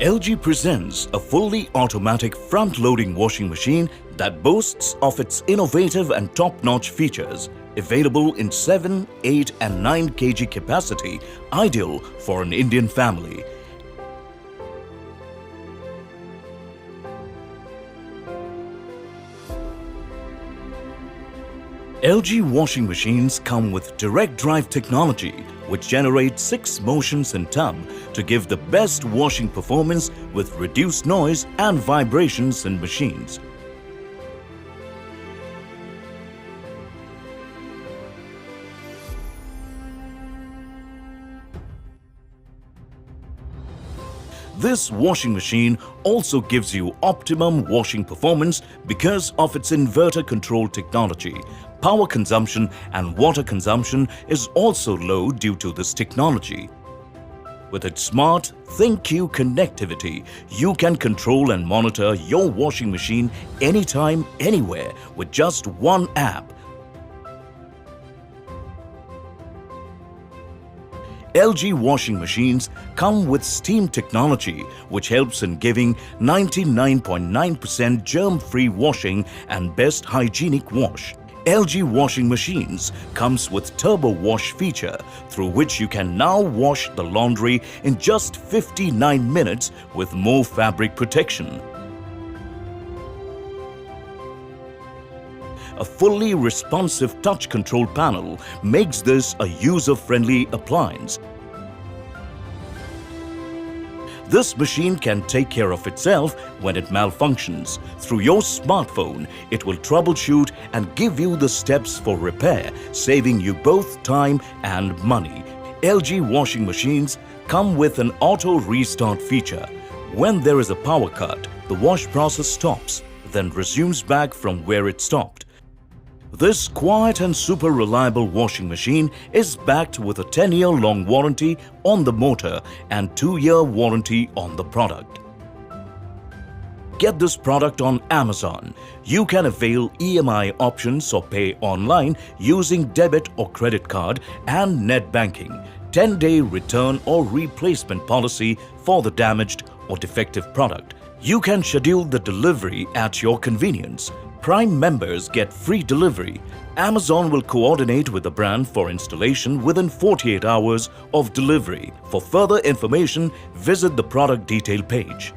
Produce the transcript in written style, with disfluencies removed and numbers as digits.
LG presents a fully automatic front-loading washing machine that boasts of its innovative and top-notch features, available in 7, 8 and 9 kg capacity, ideal for an Indian family. LG washing machines come with direct drive technology, which generates 6 motions in turn to give the best washing performance with reduced noise and vibrations in machines. This washing machine also gives you optimum washing performance because of its inverter control technology. Power consumption and water consumption is also low due to this technology. With its smart ThinQ connectivity, you can control and monitor your washing machine anytime, anywhere with just one app. LG washing machines come with steam technology, which helps in giving 99.9% germ-free washing and best hygienic wash. LG washing machines comes with turbo wash feature, through which you can now wash the laundry in just 59 minutes with more fabric protection. A fully responsive touch control panel makes this a user-friendly appliance. This machine can take care of itself when it malfunctions. Through your smartphone, it will troubleshoot and give you the steps for repair, saving you both time and money. LG washing machines come with an auto restart feature. When there is a power cut, the wash process stops, then resumes back from where it stopped. This quiet and super reliable washing machine is backed with a 10-year long warranty on the motor and 2-year warranty on the product. Get this product on Amazon. You can avail EMI options or pay online using debit or credit card and net banking. 10-day return or replacement policy for the damaged or defective product. You can schedule the delivery at your convenience. Prime members get free delivery. Amazon will coordinate with the brand for installation within 48 hours of delivery. For further information, visit the product detail page.